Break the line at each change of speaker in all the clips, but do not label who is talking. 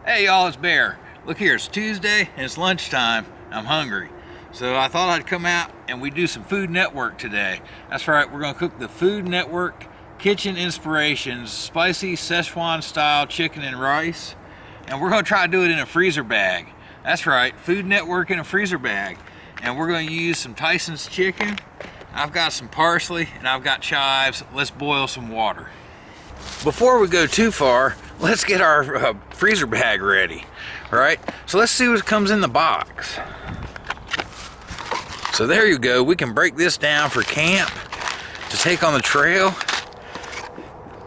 Hey y'all, it's Bear. Look here, it's Tuesday and it's lunchtime. I'm hungry. So I thought I'd come out and we do some Food Network today. That's right, we're gonna cook the Food Network Kitchen Inspirations Spicy Szechuan-Style Chicken and Rice. And we're gonna try to do it in a freezer bag. That's right, Food Network in a freezer bag. And we're gonna use some Tyson's chicken. I've got some parsley and I've got chives. Let's boil some water. Before we go too far, let's get our freezer bag ready, all right? So let's see what comes in the box. So there you go. We can break this down for camp to take on the trail.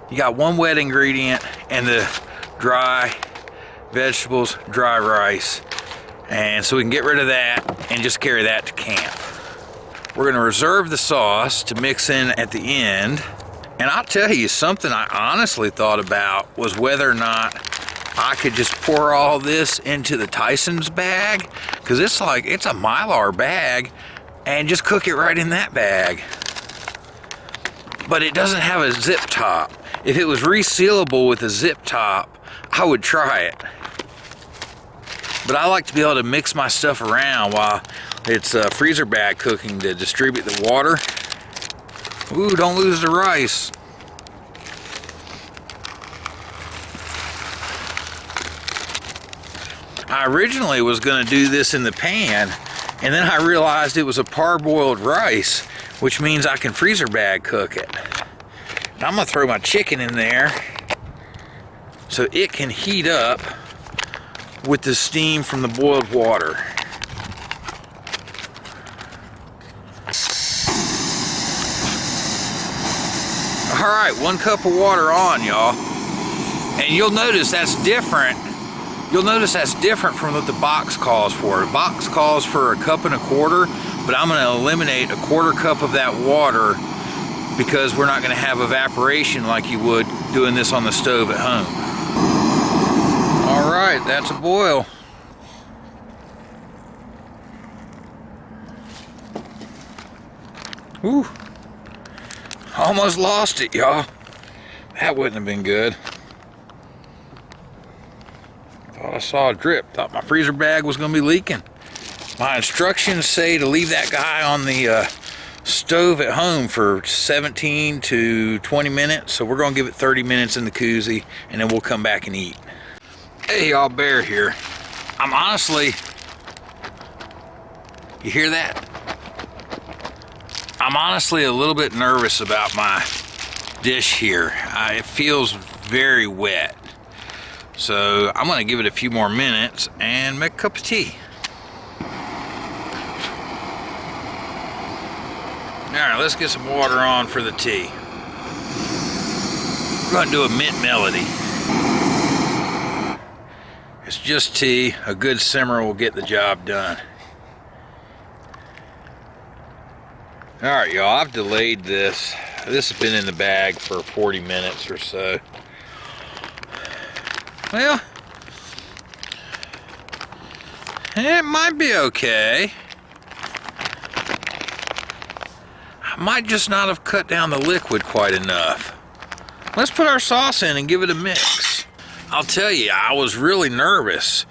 You got one wet ingredient and the dry vegetables, dry rice. And so we can get rid of that and just carry that to camp. We're gonna reserve the sauce to mix in at the end. And I'll tell you, something I honestly thought about was whether or not I could just pour all this into the Tyson's bag, because it's a Mylar bag, and just cook it right in that bag. But it doesn't have a zip top. If it was resealable with a zip top, I would try it. But I like to be able to mix my stuff around while it's freezer bag cooking to distribute the water. Ooh, don't lose the rice. I originally was going to do this in the pan, and then I realized it was a parboiled rice, which means I can freezer bag cook it. And I'm going to throw my chicken in there so it can heat up with the steam from the boiled water. All right, 1 cup of water on, y'all. And you'll notice that's different. You'll notice that's different from what the box calls for. The box calls for 1 1/4 cups, but I'm gonna eliminate 1/4 cup of that water because we're not gonna have evaporation like you would doing this on the stove at home. All right, that's a boil. Whew. Almost lost it, y'all. That wouldn't have been good. Thought I saw a drip. Thought my freezer bag was gonna be leaking. My instructions say to leave that guy on the stove at home for 17 to 20 minutes. So we're gonna give it 30 minutes in the koozie and then we'll come back and eat. Hey y'all, Bear here. I'm honestly, you hear that? I'm honestly a little bit nervous about my dish here. It feels very wet. So I'm gonna give it a few more minutes and make a cup of tea. All right, let's get some water on for the tea. We're gonna do a mint melody. It's just tea. A good simmer will get the job done. All right, y'all, I've delayed this. This has been in the bag for 40 minutes or so. Well, it might be okay. I might just not have cut down the liquid quite enough. Let's put our sauce in and give it a mix. I'll tell you, I was really nervous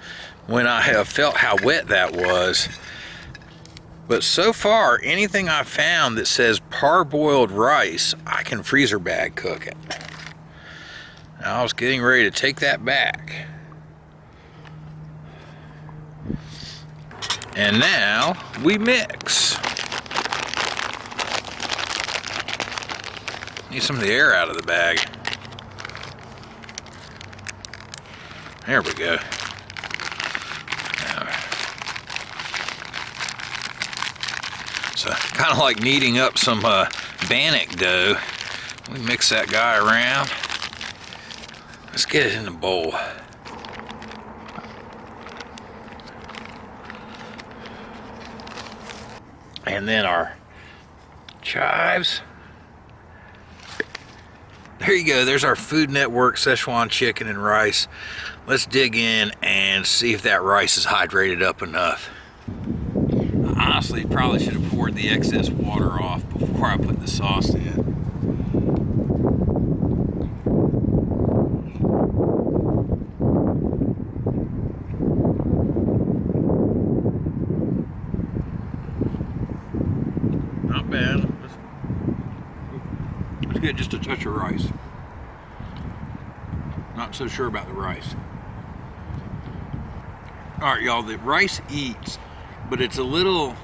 when I felt how wet that was. But so far, anything I've found that says parboiled rice, I can freezer bag cook it. Now, I was getting ready to take that back. And now we mix. Need some of the air out of the bag. There we go. So kind of like kneading up some bannock dough. We mix that guy around. Let's get it in the bowl. And then our chives. There you go, there's our Food Network Szechuan chicken and rice. Let's dig in and see if that rice is hydrated up enough. Honestly, probably should have poured the excess water off before I put the sauce in. just a touch of rice. Not so sure about the rice. All right, y'all, the rice eats, but it's a little,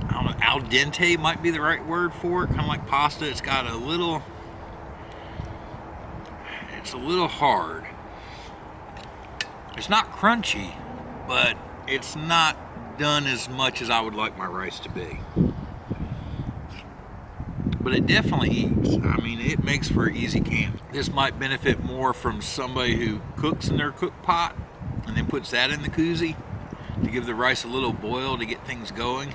I don't know, al dente might be the right word for it, kind of like pasta. It's got a little, it's a little hard. It's not crunchy, but it's not done as much as I would like my rice to be. But it definitely eats. I mean, it makes for easy camp. This might benefit more from somebody who cooks in their cook pot and then puts that in the koozie to give the rice a little boil to get things going.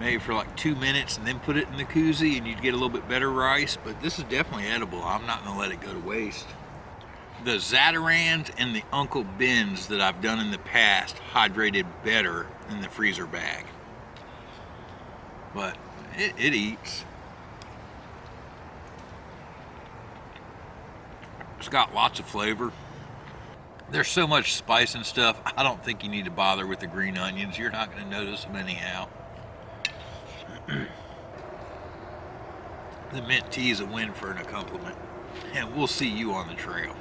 Maybe for like 2 minutes and then put it in the koozie and you'd get a little bit better rice. But this is definitely edible. I'm not gonna let it go to waste. The Zatarans and the Uncle Ben's that I've done in the past hydrated better in the freezer bag. But it eats. It's got lots of flavor. There's so much spice and stuff, I don't think you need to bother with the green onions. You're not going to notice them anyhow. The mint tea is a win for an accompaniment. And we'll see you on the trail.